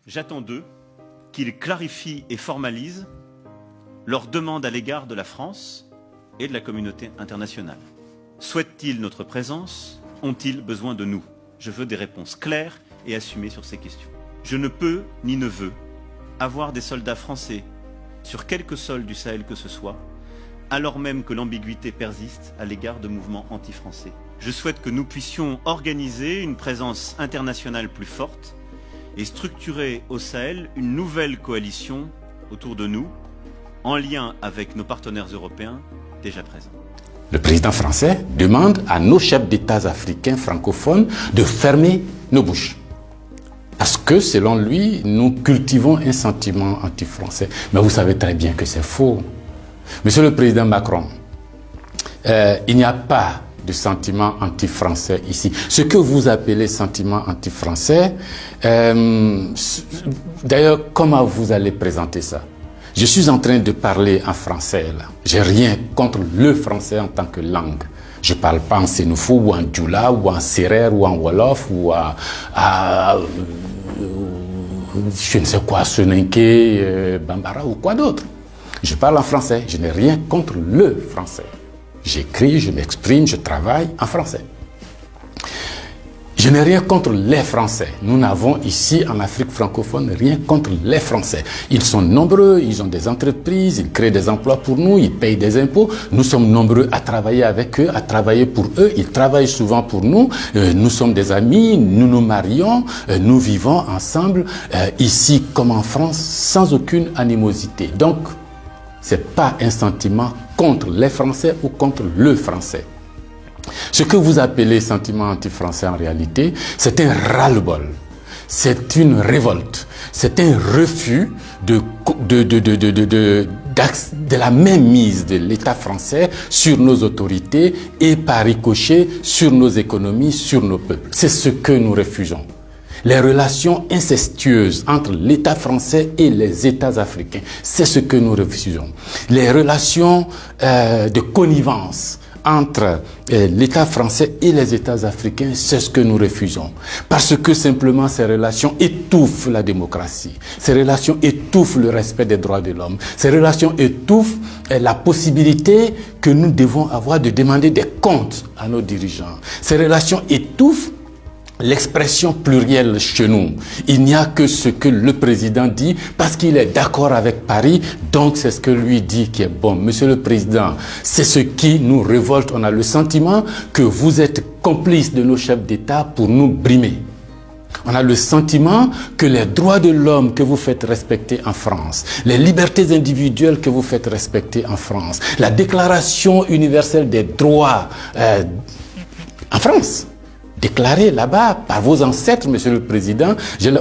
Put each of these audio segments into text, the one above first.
J'attends d'eux qu'ils clarifient et formalisent leurs demandes à l'égard de la France et de la communauté internationale. Souhaitent-ils notre présence? Ont-ils besoin de nous? Je veux des réponses claires et assumées sur ces questions. Je ne peux ni ne veux avoir des soldats français sur quelque sol du Sahel que ce soit, alors même que l'ambiguïté persiste à l'égard de mouvements anti-français. Je souhaite que nous puissions organiser une présence internationale plus forte et structurer au Sahel une nouvelle coalition autour de nous, en lien avec nos partenaires européens déjà présents. Le président français demande à nos chefs d'État africains francophones de fermer nos bouches. Parce que, selon lui, nous cultivons un sentiment anti-français. Mais vous savez très bien que c'est faux. Monsieur le président Macron, il n'y a pas de sentiment anti-français ici. Ce que vous appelez sentiment anti-français, d'ailleurs, comment vous allez présenter ça? Je suis en train de parler en français là. J'ai rien contre le français en tant que langue. Je parle pas en sénoufo ou en djoula ou en serer ou en wolof ou je ne sais quoi, soninké, bambara ou quoi d'autre. Je parle en français. Je n'ai rien contre le français. J'écris, je m'exprime, je travaille en français. Je n'ai rien contre les Français. Nous n'avons ici en Afrique francophone rien contre les Français. Ils sont nombreux, ils ont des entreprises, ils créent des emplois pour nous, ils payent des impôts. Nous sommes nombreux à travailler avec eux, à travailler pour eux. Ils travaillent souvent pour nous. Nous sommes des amis, nous nous marions, nous vivons ensemble ici comme en France sans aucune animosité. Donc, c'est pas un sentiment contre les Français ou contre le Français. Ce que vous appelez sentiment anti-français en réalité, c'est un ras-le-bol, c'est une révolte, c'est un refus de la mainmise de l'État français sur nos autorités et par ricochet sur nos économies, sur nos peuples. C'est ce que nous refusons. Les relations incestueuses entre l'État français et les États africains, c'est ce que nous refusons. Les relations de connivence entre l'État français et les États africains, c'est ce que nous refusons. Parce que simplement ces relations étouffent la démocratie, ces relations étouffent le respect des droits de l'homme, ces relations étouffent la possibilité que nous devons avoir de demander des comptes à nos dirigeants. Ces relations étouffent l'expression plurielle chez nous. Il n'y a que ce que le président dit parce qu'il est d'accord avec Paris, donc c'est ce que lui dit qui est bon. Monsieur le président, c'est ce qui nous révolte. On a le sentiment que vous êtes complice de nos chefs d'État pour nous brimer. On a le sentiment que les droits de l'homme que vous faites respecter en France, les libertés individuelles que vous faites respecter en France, la déclaration universelle des droits en France, déclaré là-bas par vos ancêtres, Monsieur le Président,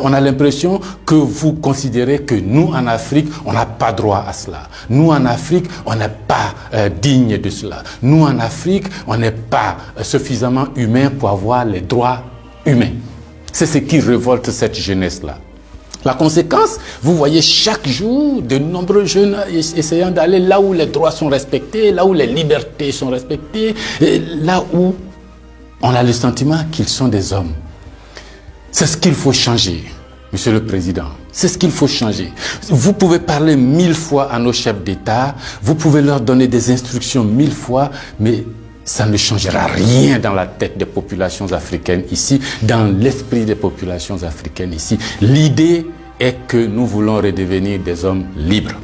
on a l'impression que vous considérez que nous, en Afrique, on n'a pas droit à cela. Nous, en Afrique, on n'est pas digne de cela. Nous, en Afrique, on n'est pas suffisamment humain pour avoir les droits humains. C'est ce qui révolte cette jeunesse-là. La conséquence, vous voyez chaque jour de nombreux jeunes essayant d'aller là où les droits sont respectés, là où les libertés sont respectées, là où on a le sentiment qu'ils sont des hommes. C'est ce qu'il faut changer, Monsieur le Président. C'est ce qu'il faut changer. Vous pouvez parler 1000 fois à nos chefs d'État, vous pouvez leur donner des instructions 1000 fois, mais ça ne changera rien dans la tête des populations africaines ici, dans l'esprit des populations africaines ici. L'idée est que nous voulons redevenir des hommes libres.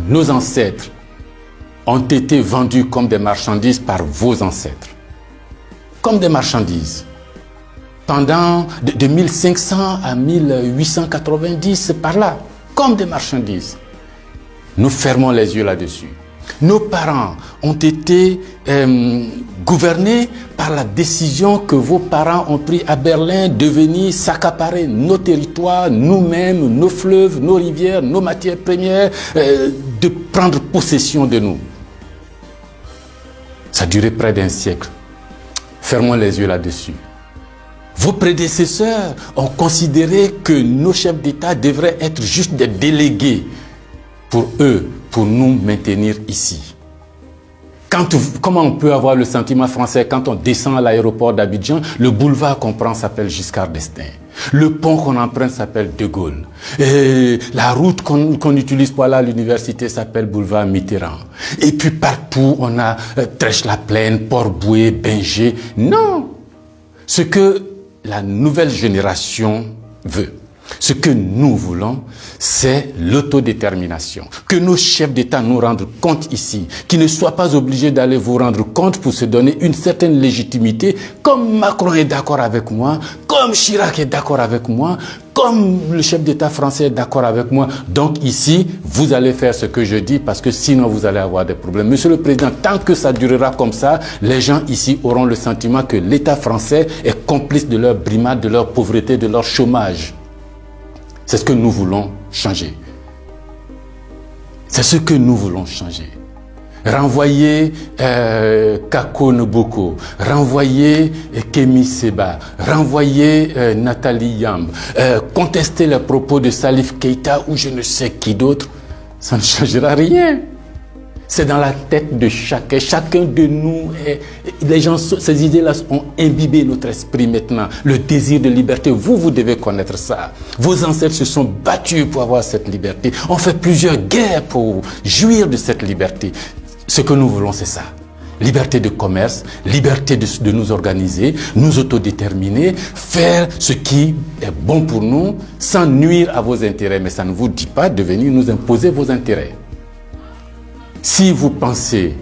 Nos ancêtres ont été vendus comme des marchandises par vos ancêtres. Comme des marchandises. Pendant de 1500 à 1890, c'est par là, comme des marchandises. Nous fermons les yeux là-dessus. Nos parents ont été gouvernés par la décision que vos parents ont prise à Berlin de venir s'accaparer nos territoires, nous-mêmes, nos fleuves, nos rivières, nos matières premières, de prendre possession de nous. Ça a duré près d'un siècle. Fermons les yeux là-dessus. Vos prédécesseurs ont considéré que nos chefs d'État devraient être juste des délégués pour eux, pour nous maintenir ici. Comment on peut avoir le sentiment français quand on descend à l'aéroport d'Abidjan? Le boulevard qu'on prend s'appelle Giscard d'Estaing. Le pont qu'on emprunte s'appelle De Gaulle. Et la route qu'on utilise pour aller à l'université s'appelle boulevard Mitterrand. Et puis partout, on a Trèche-la-Plaine, Port-Bouët, Binger. Non! Ce que la nouvelle génération veut, ce que nous voulons, c'est l'autodétermination. Que nos chefs d'État nous rendent compte ici, qu'ils ne soient pas obligés d'aller vous rendre compte pour se donner une certaine légitimité, comme Macron est d'accord avec moi, comme Chirac est d'accord avec moi, comme le chef d'État français est d'accord avec moi. Donc ici, vous allez faire ce que je dis parce que sinon vous allez avoir des problèmes. Monsieur le Président, tant que ça durera comme ça, les gens ici auront le sentiment que l'État français est complice de leur brimade, de leur pauvreté, de leur chômage. C'est ce que nous voulons changer. C'est ce que nous voulons changer. Renvoyer Kako Noboko, renvoyer Kémy Séba, renvoyer Nathalie Yamb, contester les propos de Salif Keïta ou je ne sais qui d'autre, ça ne changera rien. C'est dans la tête de chacun. Chacun de nous, les gens, ces idées-là ont imbibé notre esprit maintenant. Le désir de liberté, vous devez connaître ça. Vos ancêtres se sont battus pour avoir cette liberté. On fait plusieurs guerres pour jouir de cette liberté. Ce que nous voulons, c'est ça. Liberté de commerce, liberté de nous organiser, nous autodéterminer, faire ce qui est bon pour nous sans nuire à vos intérêts. Mais ça ne vous dit pas de venir nous imposer vos intérêts. Si vous pensez,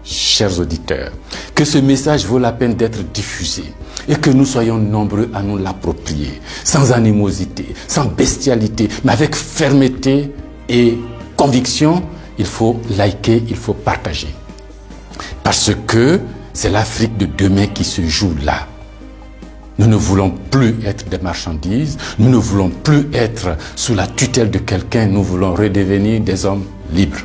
chers auditeurs, que ce message vaut la peine d'être diffusé et que nous soyons nombreux à nous l'approprier, sans animosité, sans bestialité, mais avec fermeté et conviction, il faut liker, il faut partager. Parce que c'est l'Afrique de demain qui se joue là. Nous ne voulons plus être des marchandises, nous ne voulons plus être sous la tutelle de quelqu'un, nous voulons redevenir des hommes libres.